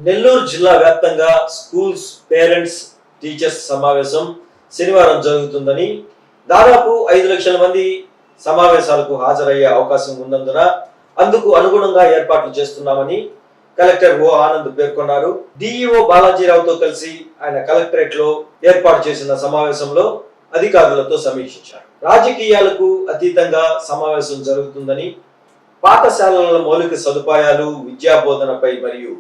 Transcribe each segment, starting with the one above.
నెల్లూరు జిల్లా వ్యాప్తంగా schools parents teachers సమావేశం శనివారం జరుగుతుందని, దాదాపు 5 లక్షల మంది సమావేశాలకు హాజరయ్యే అవకాశం ఉన్నందున అందుకు అనుగుణంగా ఏర్పాట్లు చేస్తున్నామని కలెక్టర్ ఓ ఆనంద్ పేర్కొన్నారు. డిఈఓ బాలాజీరావుతో కలిసి ఆయన కలెక్టరేట్ లో ఏర్పాటు చేసిన సమావేశంలో అధికారులతో సమీక్షించారు. రాజకీయాలకు అతీతంగా సమావేశం జరుగుతుందని, పాఠశాలల మౌలిక సదుపాయాలు, విద్యా బోధనపై మరియు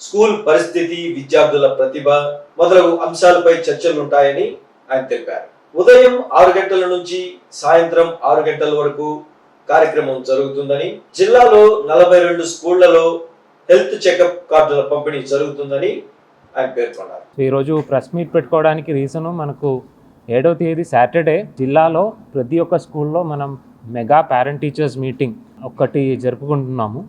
స్కూల్ పరిస్థితి, విద్యార్థుల ప్రతిభ మొదలగు అంశాలపై చర్చలుంటాయని ఆయన తెలిపారు. ఉదయం 6 గంటల నుంచి సాయంత్రం 6 గంటల వరకు కార్యక్రమం జరుగుతుందని, జిల్లాలో 42 స్కూళ్లలో హెల్త్ చెకప్ కార్డుల పంపిణీ జరుగుతుందని ఆయన పేర్కొన్నారు. ఈరోజు ప్రెస్ మీట్ పెట్టుకోవడానికి రీజను, మనకు 7వ తేదీ సాటర్డే జిల్లాలో ప్రతి ఒక్క స్కూల్లో మనం మెగా పేరెంట్ టీచర్స్ మీటింగ్ ఒకటి జరుపుకుంటున్నాము.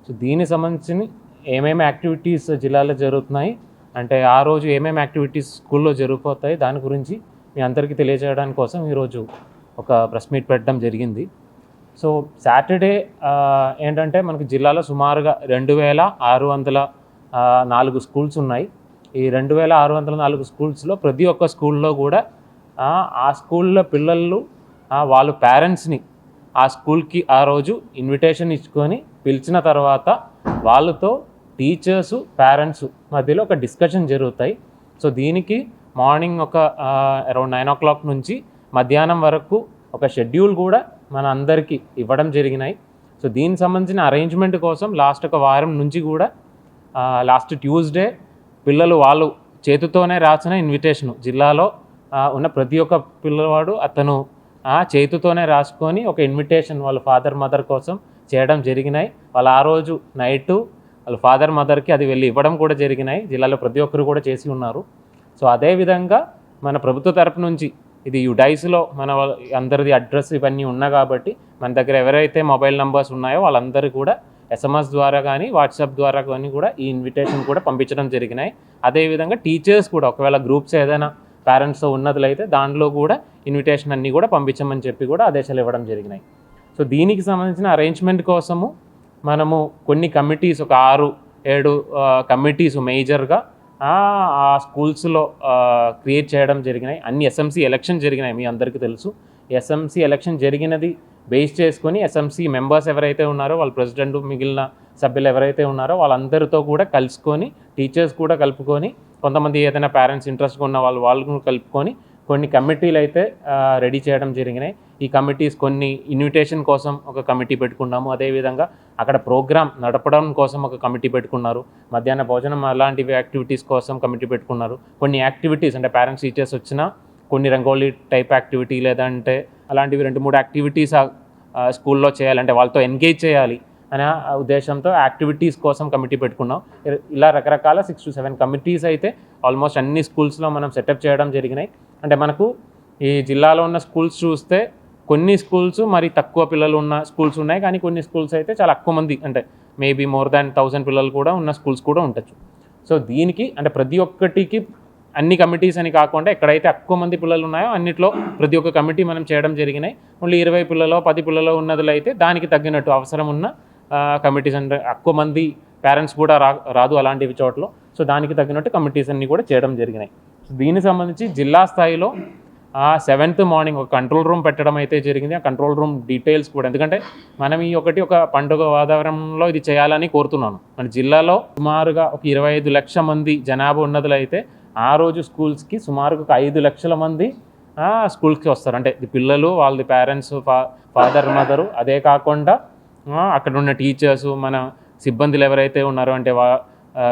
సో దీనికి సంబంధించి ఏమేమి యాక్టివిటీస్ జిల్లాలో జరుగుతున్నాయి అంటే ఆ రోజు ఏమేమి యాక్టివిటీస్ స్కూల్లో జరిగిపోతాయి దాని గురించి మీ అందరికీ తెలియజేయడానికి కోసం ఈరోజు ఒక ప్రెస్ మీట్ పెట్టడం జరిగింది. సో సాటర్డే ఏంటంటే మనకి జిల్లాలో సుమారుగా 2604 స్కూల్స్ ఉన్నాయి. ఈ 2604 స్కూల్స్లో ప్రతి ఒక్క స్కూల్లో కూడా ఆ స్కూల్లో పిల్లలు వాళ్ళ పేరెంట్స్ని ఆ స్కూల్కి ఆ రోజు ఇన్విటేషన్ ఇచ్చుకొని పిలిచిన తర్వాత వాళ్ళతో టీచర్సు పేరెంట్స్ మధ్యలో ఒక డిస్కషన్ జరుగుతాయి. సో దీనికి మార్నింగ్ ఒక అరౌండ్ 9 o'clock నుంచి మధ్యాహ్నం వరకు ఒక షెడ్యూల్ కూడా మన అందరికీ ఇవ్వడం జరిగినాయి. సో దీనికి సంబంధించిన అరేంజ్మెంట్ కోసం లాస్ట్ ఒక వారం నుంచి కూడా లాస్ట్ ట్యూస్డే పిల్లలు వాళ్ళు చేతితోనే రాసిన ఇన్విటేషను జిల్లాలో ఉన్న ప్రతి ఒక్క పిల్లవాడు అతను చేతితోనే రాసుకొని ఒక ఇన్విటేషన్ వాళ్ళ ఫాదర్ మదర్ కోసం చేయడం జరిగినాయి. వాళ్ళు ఆ రోజు నైటు వాళ్ళ ఫాదర్ మదర్కి అది వెళ్ళి ఇవ్వడం కూడా జరిగినాయి. జిల్లాలో ప్రతి ఒక్కరు కూడా చేసి ఉన్నారు. సో అదేవిధంగా మన ప్రభుత్వ తరపు నుంచి ఇది యుడైస్లో మన అందరిది అడ్రస్ ఇవన్నీ ఉన్నాయి కాబట్టి మన దగ్గర ఎవరైతే మొబైల్ నెంబర్స్ ఉన్నాయో వాళ్ళందరూ కూడా SMS ద్వారా కానీ వాట్సాప్ ద్వారా కానీ కూడా ఈ ఇన్విటేషన్ కూడా పంపించడం జరిగినాయి. అదేవిధంగా టీచర్స్ కూడా ఒకవేళ గ్రూప్స్ ఏదైనా పేరెంట్స్తో ఉన్నట్లయితే దాంట్లో కూడా ఇన్విటేషన్ అన్నీ కూడా పంపించమని చెప్పి కూడా ఆదేశాలు ఇవ్వడం జరిగినాయి. సో దీనికి సంబంధించిన అరేంజ్మెంట్ కోసము మనము కొన్ని కమిటీస్ ఒక 6-7 కమిటీస్ మేజర్గా ఆ స్కూల్స్లో క్రియేట్ చేయడం జరిగినాయి. అన్ని SMC ఎలక్షన్ జరిగినాయి. మీ అందరికీ తెలుసు SMC ఎలక్షన్ జరిగినది బేస్ చేసుకొని SMC మెంబర్స్ ఎవరైతే ఉన్నారో వాళ్ళ ప్రెసిడెంట్ మిగిలిన సభ్యులు ఎవరైతే ఉన్నారో వాళ్ళందరితో కూడా కలుసుకొని టీచర్స్ కూడా కలుపుకొని కొంతమంది ఏదైనా పేరెంట్స్ ఇంట్రెస్ట్గా ఉన్న వాళ్ళు కలుపుకొని కొన్ని కమిటీలు అయితే రెడీ చేయడం జరిగినాయి. ఈ కమిటీస్ కొన్ని ఇన్విటేషన్ కోసం ఒక కమిటీ పెట్టుకున్నాము. అదేవిధంగా అక్కడ ప్రోగ్రామ్ నడపడం కోసం ఒక కమిటీ పెట్టుకున్నారు. మధ్యాహ్న భోజనం అలాంటివి యాక్టివిటీస్ కోసం కమిటీ పెట్టుకున్నారు. కొన్ని యాక్టివిటీస్ అంటే పేరెంట్స్ టీచర్స్ వచ్చినా కొన్ని రంగోలీ టైప్ యాక్టివిటీ లేదంటే అలాంటివి 2-3 యాక్టివిటీస్ స్కూల్లో చేయాలంటే వాళ్ళతో ఎంగేజ్ చేయాలి అనే ఉద్దేశంతో యాక్టివిటీస్ కోసం కమిటీ పెట్టుకున్నాం. ఇలా రకరకాల 6 to 7 కమిటీస్ అయితే ఆల్మోస్ట్ అన్ని స్కూల్స్లో మనం సెటప్ చేయడం జరిగినాయి. అంటే మనకు ఈ జిల్లాలో ఉన్న స్కూల్స్ చూస్తే కొన్ని స్కూల్స్ మరి తక్కువ పిల్లలు ఉన్న స్కూల్స్ ఉన్నాయి, కానీ కొన్ని స్కూల్స్ అయితే చాలా ఎక్కువ మంది అంటే మేబీ మోర్ దాన్ 1000 పిల్లలు కూడా ఉన్న స్కూల్స్ కూడా ఉండొచ్చు. సో దీనికి అంటే ప్రతి ఒక్కటికి అన్ని కమిటీస్ అని కాకుండా ఎక్కడైతే ఎక్కువ మంది పిల్లలు ఉన్నాయో అన్నిట్లో ప్రతి ఒక్క కమిటీ మనం చేయడం జరిగినాయి. ఓన్లీ 20 పిల్లలో 10 పిల్లలో ఉన్నదులు అయితే దానికి తగ్గినట్టు అవసరం ఉన్న కమిటీస్ అంటే ఎక్కువ మంది పేరెంట్స్ కూడా రాదు అలాంటివి చోట్ల. సో దానికి తగ్గినట్టు కమిటీస్ అన్నీ కూడా చేయడం జరిగినాయి. సో దీనికి సంబంధించి జిల్లా స్థాయిలో 7th మార్నింగ్ ఒక కంట్రోల్ రూమ్ పెట్టడం అయితే జరిగింది. ఆ కంట్రోల్ రూమ్ డీటెయిల్స్ కూడా ఎందుకంటే మనం ఒక పండుగ వాతావరణంలో ఇది చేయాలని కోరుతున్నాను. మన జిల్లాలో సుమారుగా ఒక 25 లక్షల మంది జనాభా ఉన్నదులు అయితే ఆ రోజు స్కూల్స్కి సుమారుగా ఒక 5 లక్షల మంది స్కూల్స్కి వస్తారు. అంటే పిల్లలు వాళ్ళ పేరెంట్స్ ఫాదర్ మదరు అదే కాకుండా అక్కడ ఉన్న టీచర్సు మన సిబ్బందులు ఎవరైతే ఉన్నారో అంటే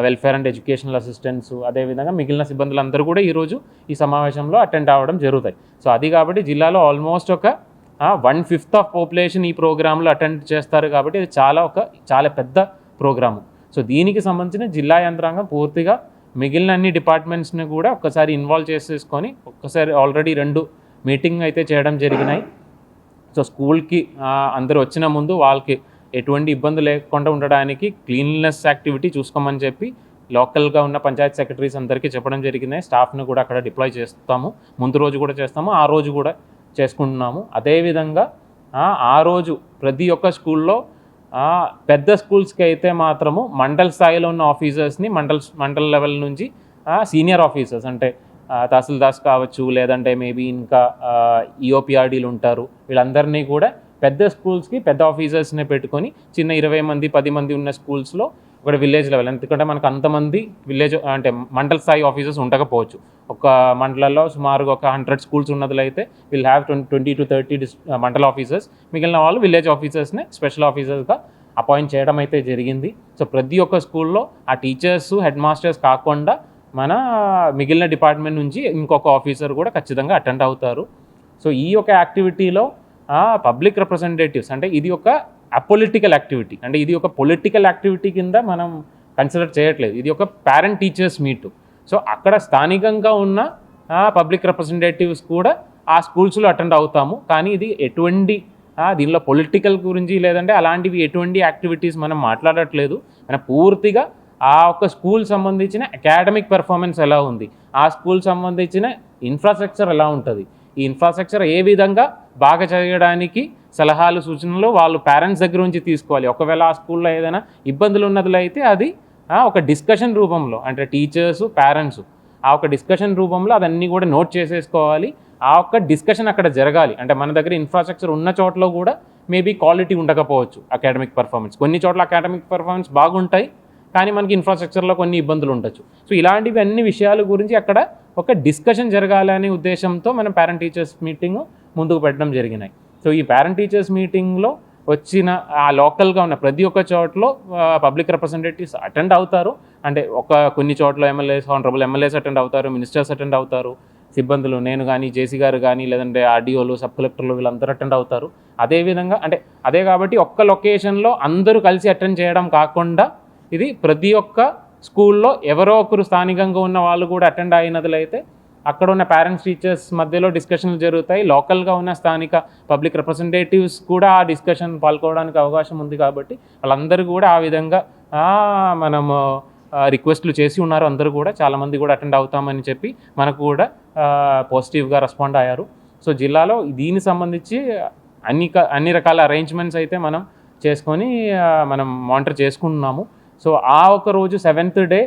వెల్ఫేర్ అండ్ ఎడ్యుకేషనల్ అసిస్టెంట్స్ అదేవిధంగా మిగిలిన సిబ్బందులు అందరూ కూడా ఈరోజు ఈ సమావేశంలో అటెండ్ అవ్వడం జరుగుతాయి. సో అది కాబట్టి జిల్లాలో ఆల్మోస్ట్ ఒక 1/5 ఆఫ్ పాపులేషన్ ఈ ప్రోగ్రాంలో అటెండ్ చేస్తారు కాబట్టి ఇది చాలా పెద్ద ప్రోగ్రాము. సో దీనికి సంబంధించిన జిల్లా యంత్రాంగం పూర్తిగా మిగిలిన అన్ని డిపార్ట్మెంట్స్ని కూడా ఒక్కసారి ఇన్వాల్వ్ చేసేసుకొని ఒక్కసారి ఆల్రెడీ 2 మీటింగ్ అయితే చేయడం జరిగినాయి. సో స్కూల్కి అందరూ వచ్చిన ముందు వాళ్ళకి ఎటువంటి ఇబ్బంది లేకుండా ఉండడానికి క్లీన్లెస్ యాక్టివిటీ చూసుకోమని చెప్పి లోకల్గా ఉన్న పంచాయత్ సెక్రటరీస్ అందరికీ చెప్పడం జరిగింది. స్టాఫ్ను కూడా అక్కడ డిప్లాయ్ చేస్తాము. ముందు రోజు కూడా చేస్తాము, ఆ రోజు కూడా చేసుకుంటున్నాము. అదేవిధంగా ఆ రోజు ప్రతి ఒక్క స్కూల్లో పెద్ద స్కూల్స్కి అయితే మాత్రము మండల్ స్థాయిలో ఉన్న ఆఫీసర్స్ని మండల్ లెవెల్ నుంచి సీనియర్ ఆఫీసర్స్ అంటే తహసీల్దార్స్ కావచ్చు, లేదంటే మేబీ ఇంకా ఈఓపిఆర్డీలు ఉంటారు, వీళ్ళందరినీ కూడా పెద్ద స్కూల్స్కి పెద్ద ఆఫీసర్స్ని పెట్టుకొని చిన్న 20 మంది 10 మంది ఉన్న స్కూల్స్లో ఒక విలేజ్ లెవెల్, ఎందుకంటే మనకు అంతమంది విలేజ్ అంటే మండల స్థాయి ఆఫీసర్స్ ఉండకపోవచ్చు. ఒక మండలంలో సుమారుగా ఒక 100 స్కూల్స్ ఉన్నట్లయితే విల్ హ్యావ్ 20 to 30 మండల ఆఫీసర్స్, మిగిలిన వాళ్ళు విలేజ్ ఆఫీసర్స్ని స్పెషల్ ఆఫీసర్స్గా అపాయింట్ చేయడం అయితే జరిగింది. సో ప్రతి ఒక్క స్కూల్లో ఆ టీచర్స్ హెడ్ మాస్టర్స్ కాకుండా మన మిగిలిన డిపార్ట్మెంట్ నుంచి ఇంకొక ఆఫీసర్ కూడా ఖచ్చితంగా అటెండ్ అవుతారు. సో ఈ యొక్క యాక్టివిటీలో పబ్లిక్ రిప్రజెంటేటివ్స్ అంటే ఇది ఒక అపొలిటికల్ యాక్టివిటీ, అంటే ఇది ఒక పొలిటికల్ యాక్టివిటీ కింద మనం కన్సిడర్ చేయట్లేదు. ఇది ఒక పేరెంట్ టీచర్స్ మీట్. సో అక్కడ స్థానికంగా ఉన్న పబ్లిక్ రిప్రజెంటేటివ్స్ కూడా ఆ స్కూల్స్లో అటెండ్ అవుతాము. కానీ ఇది ఎటువంటి దీనిలో పొలిటికల్ గురించి లేదంటే అలాంటివి ఎటువంటి యాక్టివిటీస్ మనం మాట్లాడట్లేదు. మనం పూర్తిగా ఆ ఒక్క స్కూల్ సంబంధించిన అకాడమిక్ పెర్ఫార్మెన్స్ ఎలా ఉంది, ఆ స్కూల్ సంబంధించిన ఇన్ఫ్రాస్ట్రక్చర్ ఎలా ఉంటుంది, ఈ ఇన్ఫ్రాస్ట్రక్చర్ ఏ విధంగా బాగా చేయడానికి సలహాలు సూచనలు వాళ్ళు పేరెంట్స్ దగ్గర నుంచి తీసుకోవాలి. ఒకవేళ ఆ స్కూల్లో ఏదైనా ఇబ్బందులు ఉన్నట్లయితే అది ఒక డిస్కషన్ రూపంలో అంటే టీచర్సు పేరెంట్స్ ఆ ఒక డిస్కషన్ రూపంలో అదన్నీ కూడా నోట్ చేసేసుకోవాలి. ఆ ఒక్క డిస్కషన్ అక్కడ జరగాలి. అంటే మన దగ్గర ఇన్ఫ్రాస్ట్రక్చర్ ఉన్న చోట్ల కూడా మేబీ క్వాలిటీ ఉండకపోవచ్చు అకాడమిక్ పర్ఫార్మెన్స్. కొన్ని చోట్ల అకాడమిక్ పర్ఫార్మెన్స్ బాగుంటాయి, కానీ మనకి ఇన్ఫ్రాస్ట్రక్చర్లో కొన్ని ఇబ్బందులు ఉండొచ్చు. సో ఇలాంటివి అన్ని విషయాల గురించి అక్కడ ఒక డిస్కషన్ జరగాలనే ఉద్దేశంతో మనం పేరెంట్ టీచర్స్ మీటింగ్ ముందుకు పెట్టడం జరిగినాయి. సో ఈ పేరెంట్ టీచర్స్ మీటింగ్లో వచ్చిన ఆ లోకల్గా ఉన్న ప్రతి ఒక్క చోట్ల పబ్లిక్ రిప్రజెంటేటివ్స్ అటెండ్ అవుతారు. అంటే కొన్ని చోట్ల హానరబుల్ ఎమ్మెల్యేస్ అటెండ్ అవుతారు, మినిస్టర్స్ అటెండ్ అవుతారు, సిబ్బందులు నేను కానీ జేసీ గారు కానీ లేదంటే ఆర్డీఓలు సబ్ కలెక్టర్లు వీళ్ళందరూ అటెండ్ అవుతారు. అదేవిధంగా అదే కాబట్టి ఒక్క లొకేషన్లో అందరూ కలిసి అటెండ్ చేయడం కాకుండా ఇది ప్రతి ఒక్క స్కూల్లో ఎవరో ఒకరు స్థానికంగా ఉన్న వాళ్ళు కూడా అటెండ్ అయినట్లయితే అక్కడ ఉన్న పేరెంట్స్ టీచర్స్ మధ్యలో డిస్కషన్లు జరుగుతాయి. లోకల్గా ఉన్న స్థానిక పబ్లిక్ రిప్రజెంటేటివ్స్ కూడా ఆ డిస్కషన్ పాల్గొనడానికి అవకాశం ఉంది. కాబట్టి వాళ్ళందరూ కూడా ఆ విధంగా మనము రిక్వెస్ట్లు చేసి ఉన్నారు. అందరూ కూడా చాలామంది కూడా అటెండ్ అవుతామని చెప్పి మనకు కూడా పాజిటివ్గా రెస్పాండ్ అయ్యారు. సో జిల్లాలో దీనికి సంబంధించి అన్ని రకాల అరేంజ్మెంట్స్ అయితే మనం చేసుకొని మనం మానిటర్ చేసుకుంటున్నాము. సో ఆ ఒక రోజు 7th డే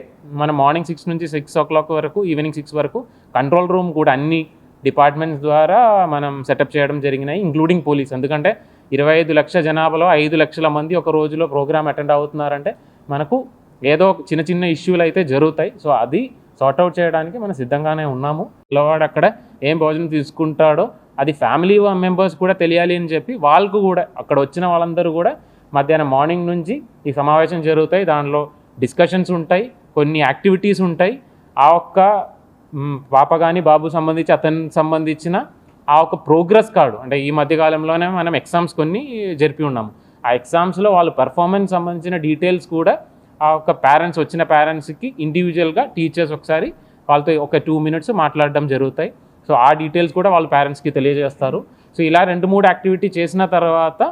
మనం మార్నింగ్ 6 నుంచి 6 o'clock వరకు ఈవినింగ్ 6 వరకు కంట్రోల్ రూమ్ కూడా అన్ని డిపార్ట్మెంట్స్ ద్వారా మనం సెటప్ చేయడం జరిగినాయి, ఇంక్లూడింగ్ పోలీస్. ఎందుకంటే 25 లక్షల జనాభాలో 5 లక్షల మంది ఒక రోజులో ప్రోగ్రామ్ అటెండ్ అవుతున్నారంటే మనకు ఏదో చిన్న చిన్న ఇష్యూలు అయితే జరుగుతాయి. సో అది సార్ట్అవుట్ చేయడానికి మనం సిద్ధంగానే ఉన్నాము. పిల్లవాడు అక్కడ ఏం భోజనం తీసుకుంటాడో అది ఫ్యామిలీ మెంబర్స్ కూడా తెలియాలి అని చెప్పి వాళ్ళకు కూడా అక్కడ వచ్చిన వాళ్ళందరూ కూడా మధ్యాహ్నం మార్నింగ్ నుంచి ఈ సమావేశం జరుగుతాయి. దానిలో డిస్కషన్స్ ఉంటాయి, కొన్ని యాక్టివిటీస్ ఉంటాయి. ఆ ఒక్క పాప కానీ బాబు సంబంధించి అతనికి సంబంధించిన ఆ ఒక ప్రోగ్రెస్ కార్డు అంటే ఈ మధ్యకాలంలోనే మనం ఎగ్జామ్స్ కొన్ని జరిపి ఉన్నాము. ఆ ఎగ్జామ్స్లో వాళ్ళ పెర్ఫార్మెన్స్ సంబంధించిన డీటెయిల్స్ కూడా ఆ ఒక వచ్చిన పేరెంట్స్కి ఇండివిజువల్గా టీచర్స్ ఒకసారి వాళ్ళతో ఒక 2 minutes మాట్లాడడం జరుగుతాయి. సో ఆ డీటెయిల్స్ కూడా వాళ్ళ పేరెంట్స్కి తెలియజేస్తారు. సో ఇలా 2-3 యాక్టివిటీ చేసిన తర్వాత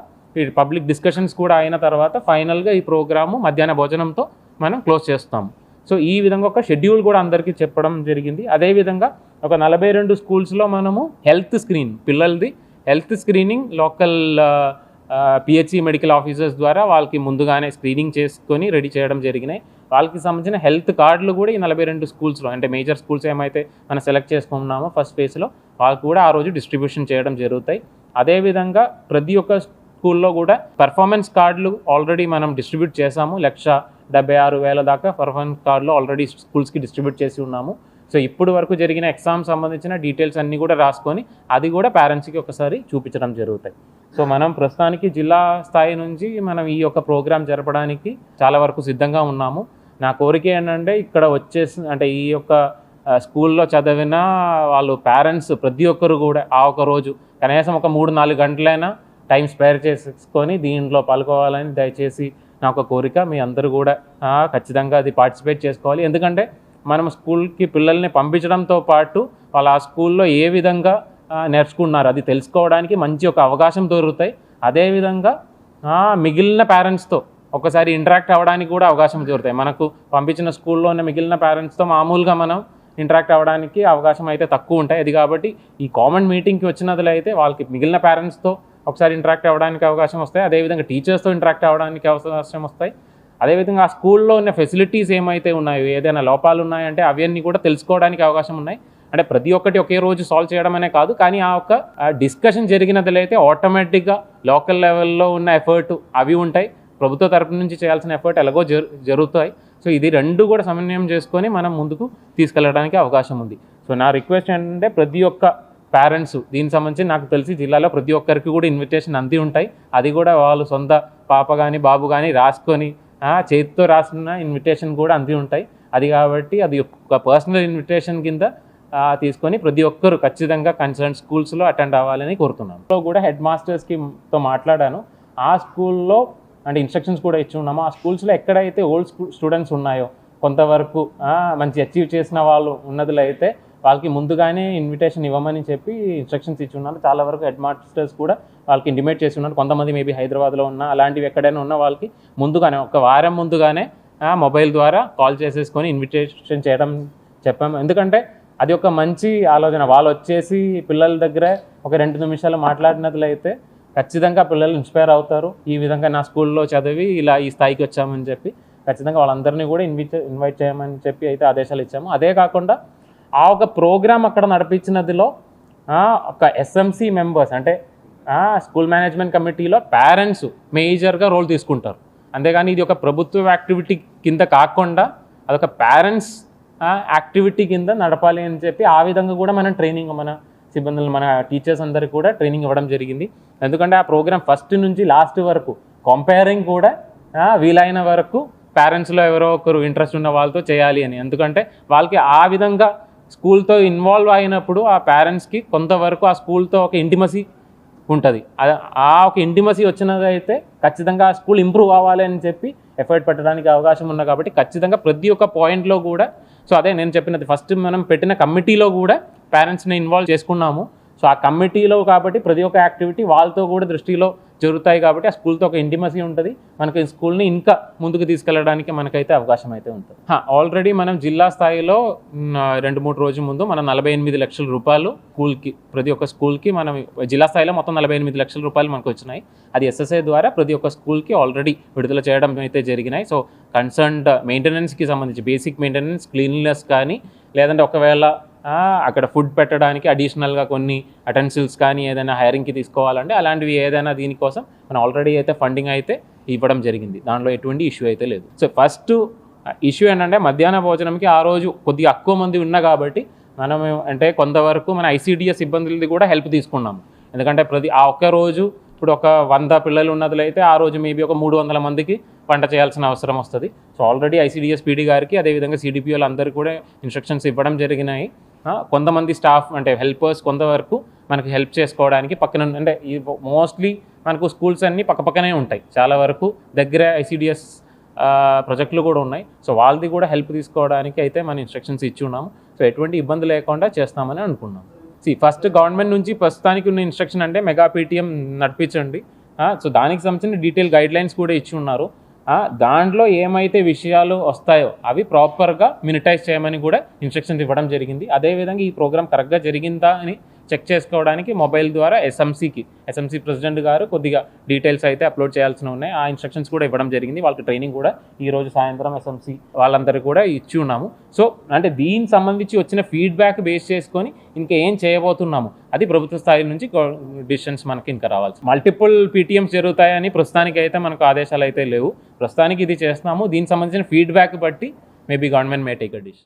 పబ్లిక్ డిస్కషన్స్ కూడా అయిన తర్వాత ఫైనల్గా ఈ ప్రోగ్రాము మధ్యాహ్న భోజనంతో మనం క్లోజ్ చేస్తాము. సో ఈ విధంగా ఒక షెడ్యూల్ కూడా అందరికీ చెప్పడం జరిగింది. అదేవిధంగా ఒక 42 స్కూల్స్లో మనము పిల్లలది health screening local PHC medical officers ద్వారా వాళ్ళకి ముందుగానే స్క్రీనింగ్ చేసుకొని రెడీ చేయడం జరిగినాయి. వాళ్ళకి సంబంధించిన హెల్త్ కార్డులు కూడా ఈ 42 స్కూల్స్లో అంటే మేజర్ స్కూల్స్ ఏమైతే మనం సెలెక్ట్ చేసుకున్నామో ఫస్ట్ ఫేజ్లో వాళ్ళకి కూడా ఆ రోజు డిస్ట్రిబ్యూషన్ చేయడం జరుగుతాయి. అదేవిధంగా ప్రతి ఒక్క స్కూల్లో కూడా పర్ఫార్మెన్స్ కార్డులు ఆల్రెడీ మనం డిస్ట్రిబ్యూట్ చేసాము. 1,76,000 దాకా పర్ఫార్మెన్స్ కార్డులు ఆల్రెడీ స్కూల్స్కి డిస్ట్రిబ్యూట్ చేసి ఉన్నాము. సో ఇప్పుడు వరకు జరిగిన ఎగ్జామ్ సంబంధించిన డీటెయిల్స్ అన్నీ కూడా రాసుకొని అది కూడా పేరెంట్స్కి ఒకసారి చూపించడం జరుగుతాయి. సో మనం ప్రస్తుతానికి జిల్లా స్థాయి నుంచి మనం ఈ యొక్క ప్రోగ్రాం జరపడానికి చాలా వరకు సిద్ధంగా ఉన్నాము. నా కోరిక ఏంటంటే ఇక్కడ అంటే ఈ యొక్క స్కూల్లో చదివిన వాళ్ళు పేరెంట్స్ ప్రతి ఒక్కరు కూడా ఆ ఒక రోజు కనీసం ఒక 3-4 గంటలైనా టైం స్పేర్ చేసుకొని దీంట్లో పాల్గొవాలని దయచేసి నా ఒక కోరిక. మీ అందరూ కూడా ఖచ్చితంగా అది పార్టిసిపేట్ చేసుకోవాలి. ఎందుకంటే మనం స్కూల్కి పిల్లల్ని పంపించడంతో పాటు వాళ్ళు ఆ స్కూల్లో ఏ విధంగా నేర్చుకున్నారు అది తెలుసుకోవడానికి మంచి ఒక అవకాశం దొరుకుతాయి. అదేవిధంగా మిగిలిన పేరెంట్స్తో ఒకసారి ఇంటరాక్ట్ అవ్వడానికి కూడా అవకాశం దొరుకుతాయి. మనకు పంపించిన స్కూల్లో ఉన్న మిగిలిన పేరెంట్స్తో మామూలుగా మనం ఇంటరాక్ట్ అవ్వడానికి అవకాశం అయితే తక్కువ ఉంటాయి. అది కాబట్టి ఈ కామన్ మీటింగ్కి వచ్చినట్లయితే వాళ్ళకి మిగిలిన పేరెంట్స్తో ఒకసారి ఇంటరాక్ట్ అవ్వడానికి అవకాశం వస్తాయి, అదేవిధంగా టీచర్స్తో ఇంటరాక్ట్ అవ్వడానికి అవకాశం వస్తాయి, అదేవిధంగా ఆ స్కూల్లో ఉన్న ఫెసిలిటీస్ ఏమైతే ఉన్నాయో, ఏదైనా లోపాలు ఉన్నాయంటే అవన్నీ కూడా తెలుసుకోవడానికి అవకాశం ఉన్నాయి. అంటే ప్రతి ఒక్కటి ఒకే రోజు సాల్వ్ చేయడం అనే కాదు, కానీ ఆ ఒక డిస్కషన్ జరిగినట్లయితే ఆటోమేటిక్గా లోకల్ లెవెల్లో ఉన్న ఎఫర్ట్ అవి ఉంటాయి, ప్రభుత్వ తరపు నుంచి చేయాల్సిన ఎఫర్ట్ ఎలాగో జరుగుతాయి. సో ఇది రెండు కూడా సమన్వయం చేసుకొని మనం ముందుకు తీసుకెళ్ళడానికి అవకాశం ఉంది. సో నా రిక్వెస్ట్ ఏంటంటే ప్రతి ఒక్క పేరెంట్స్ దీనికి సంబంధించి నాకు తెలిసి జిల్లాలో ప్రతి ఒక్కరికి కూడా ఇన్విటేషన్ అంది ఉంటాయి. అది కూడా వాళ్ళు సొంత పాప కానీ బాబు కానీ రాసుకొని చేతితో రాసిన ఇన్విటేషన్ కూడా అంది ఉంటాయి. అది కాబట్టి అది ఒక పర్సనల్ ఇన్విటేషన్ కింద తీసుకొని ప్రతి ఒక్కరు ఖచ్చితంగా కన్సర్న్ స్కూల్స్లో అటెండ్ అవ్వాలని కోరుతున్నాను. సో కూడా హెడ్ మాస్టర్స్తో మాట్లాడాను. ఆ స్కూల్లో అంటే ఇన్స్ట్రక్షన్స్ కూడా ఇచ్చి ఉన్నాము. ఆ స్కూల్స్లో ఎక్కడైతే ఓల్డ్ స్టూడెంట్స్ ఉన్నాయో, కొంతవరకు మంచి అచీవ్ చేసిన వాళ్ళు ఉన్నదిలో అయితే వాళ్ళకి ముందుగానే ఇన్విటేషన్ ఇవ్వమని చెప్పి ఇన్స్ట్రక్షన్స్ ఇచ్చి ఉన్నారు. చాలా వరకు హెడ్ మాస్టర్స్ కూడా వాళ్ళకి ఇంటిమేట్ చేసి ఉన్నారు. కొంతమంది మేబీ హైదరాబాద్లో ఉన్న అలాంటివి ఎక్కడైనా ఉన్న వాళ్ళకి ముందుగానే ఒక వారం ముందుగానే మొబైల్ ద్వారా కాల్ చేసేసుకొని ఇన్విటేషన్ చేయడం చెప్పాము. ఎందుకంటే అది ఒక మంచి ఆలోచన. వాళ్ళు వచ్చేసి పిల్లల దగ్గర ఒక 2 నిమిషాలు మాట్లాడినట్లయితే ఖచ్చితంగా పిల్లలు ఇన్స్పైర్ అవుతారు. ఈ విధంగా నా స్కూల్లో చదివి ఇలా ఈ స్థాయికి వచ్చామని చెప్పి ఖచ్చితంగా వాళ్ళందరినీ కూడా ఇన్వైట్ చేయమని చెప్పి అయితే ఆదేశాలు ఇచ్చాము. అదే కాకుండా ఆ ఒక ప్రోగ్రామ్ అక్కడ నడిపించినదిలో ఒక ఎస్ఎంసి మెంబర్స్ అంటే స్కూల్ మేనేజ్మెంట్ కమిటీలో పేరెంట్స్ మేజర్గా రోల్ తీసుకుంటారు. అంతేగాని ఇది ఒక ప్రభుత్వ యాక్టివిటీ కింద కాకుండా అదొక పేరెంట్స్ యాక్టివిటీ కింద నడపాలి అని చెప్పి ఆ విధంగా కూడా మనం ట్రైనింగ్ మన సిబ్బందులు మన టీచర్స్ అందరికీ కూడా ట్రైనింగ్ ఇవ్వడం జరిగింది. ఎందుకంటే ఆ ప్రోగ్రామ్ ఫస్ట్ నుంచి లాస్ట్ వరకు కంపేరింగ్ కూడా వీలైన వరకు పేరెంట్స్లో ఎవరో ఒకరు ఇంట్రెస్ట్ ఉన్న వాళ్ళతో చేయాలి అని. ఎందుకంటే వాళ్ళకి ఆ విధంగా స్కూల్తో ఇన్వాల్వ్ అయినప్పుడు ఆ పేరెంట్స్కి కొంతవరకు ఆ స్కూల్తో ఒక ఇంటిమసీ ఉంటుంది. ఆ ఒక ఇంటిమసీ వచ్చినదైతే ఖచ్చితంగా ఆ స్కూల్ ఇంప్రూవ్ అవ్వాలి అని చెప్పి ఎఫర్ట్ పెట్టడానికి అవకాశం ఉంది. కాబట్టి ఖచ్చితంగా ప్రతి ఒక్క పాయింట్లో కూడా సో అదే నేను చెప్పినది ఫస్ట్ మనం పెట్టిన కమిటీలో కూడా పేరెంట్స్ని ఇన్వాల్వ్ చేసుకున్నాము. సో ఆ కమిటీలో కాబట్టి ప్రతి ఒక్క యాక్టివిటీ వాళ్ళతో కూడా దృష్టిలో జరుగుతాయి. కాబట్టి ఆ స్కూల్తో ఒక ఇంటిమసీ ఉంటుంది. మనకి స్కూల్ని ఇంకా ముందుకు తీసుకెళ్ళడానికి మనకైతే అవకాశం అయితే ఉంటుంది. ఆల్రెడీ మనం జిల్లా స్థాయిలో 2-3 రోజుల ముందు మనం 48 లక్షల రూపాయలు స్కూల్కి ప్రతి ఒక్క స్కూల్కి మనం జిల్లా స్థాయిలో మొత్తం 48 లక్షల రూపాయలు మనకు వచ్చినాయి. అది ఎస్ఎస్ఐ ద్వారా ప్రతి ఒక్క స్కూల్కి ఆల్రెడీ విడుదల చేయడం అయితే జరిగినాయి. సో కన్సర్న్డ్ మెయింటెనెన్స్కి సంబంధించి బేసిక్ మెయింటెనెన్స్, క్లీన్లెస్ కానీ లేదంటే ఒకవేళ అక్కడ ఫుడ్ పెట్టడానికి అడిషనల్గా కొన్ని అటెన్సిల్స్ కానీ ఏదైనా హైరింగ్కి తీసుకోవాలంటే అలాంటివి ఏదైనా దీనికోసం మనం ఆల్రెడీ అయితే ఫండింగ్ అయితే ఇవ్వడం జరిగింది. దాంట్లో ఎటువంటి ఇష్యూ అయితే లేదు. సో ఫస్ట్ ఇష్యూ ఏంటంటే మధ్యాహ్న భోజనంకి ఆ రోజు కొద్దిగా ఎక్కువ మంది ఉన్నా కాబట్టి మనం అంటే కొంతవరకు మన ఐసీడీఎస్ సిబ్బందులది కూడా హెల్ప్ తీసుకున్నాము. ఎందుకంటే ఆ ఒక్క రోజు ఇప్పుడు ఒక 100 పిల్లలు ఉన్నట్లయితే ఆ రోజు మేబీ ఒక 300 మందికి వంట చేయాల్సిన అవసరం వస్తుంది. సో ఆల్రెడీ ఐసీడీఎస్ పీడీ గారికి అదేవిధంగా సిడిపిఓలు అందరికీ కూడా ఇన్స్ట్రక్షన్స్ ఇవ్వడం జరిగినాయి. కొంతమంది స్టాఫ్ అంటే హెల్పర్స్ కొంతవరకు మనకి హెల్ప్ చేసుకోవడానికి పక్కన అంటే ఈ మోస్ట్లీ మనకు స్కూల్స్ అన్నీ పక్కపక్కనే ఉంటాయి. చాలా వరకు దగ్గర ఐసీడీఎస్ ప్రాజెక్టులు కూడా ఉన్నాయి. సో వాళ్ళది కూడా హెల్ప్ తీసుకోవడానికి అయితే మనం ఇన్స్ట్రక్షన్స్ ఇచ్చి ఉన్నాము. సో ఎటువంటి ఇబ్బంది లేకుండా చేస్తామని అనుకున్నాం. ఫస్ట్ గవర్నమెంట్ నుంచి ప్రస్తుతానికి ఉన్న ఇన్స్ట్రక్షన్ అంటే మెగా పీటీఎం నడిపించండి. సో దానికి సంబంధించిన డీటెయిల్ గైడ్లైన్స్ కూడా ఇచ్చి ఉన్నారు. దాంట్లో ఏమైతే విషయాలు వస్తాయో అవి ప్రాపర్గా మినిటైజ్ చేయమని కూడా ఇన్స్ట్రక్షన్స్ ఇవ్వడం జరిగింది. అదేవిధంగా ఈ ప్రోగ్రామ్ కరెక్ట్గా జరిగిందా అని చెక్ చేసుకోవడానికి మొబైల్ ద్వారా ఎస్ఎంసీ ప్రెసిడెంట్ గారు కొద్దిగా డీటెయిల్స్ అయితే అప్లోడ్ చేయాల్సి ఉన్నాయి. ఆ ఇన్స్ట్రక్షన్స్ కూడా ఇవ్వడం జరిగింది. వాళ్ళకి ట్రైనింగ్ కూడా ఈరోజు సాయంత్రం ఎస్ఎంసీ వాళ్ళందరూ కూడా ఇచ్చి ఉన్నాము. సో అంటే దీనికి సంబంధించి వచ్చిన ఫీడ్బ్యాక్ బేస్ చేసుకొని ఇంకా ఏం చేయబోతున్నాము అది ప్రభుత్వ స్థాయి నుంచి డిసిషన్స్ మనకి ఇంకా రావాల్సి. మల్టిపుల్ పీటీఎంస్ జరుగుతాయని ప్రస్తుతానికి అయితే మనకు ఆదేశాలు అయితే లేవు. ప్రస్తుతానికి ఇది చేస్తున్నాము. దీనికి సంబంధించిన ఫీడ్బ్యాక్ బట్టి maybe government may take a decision.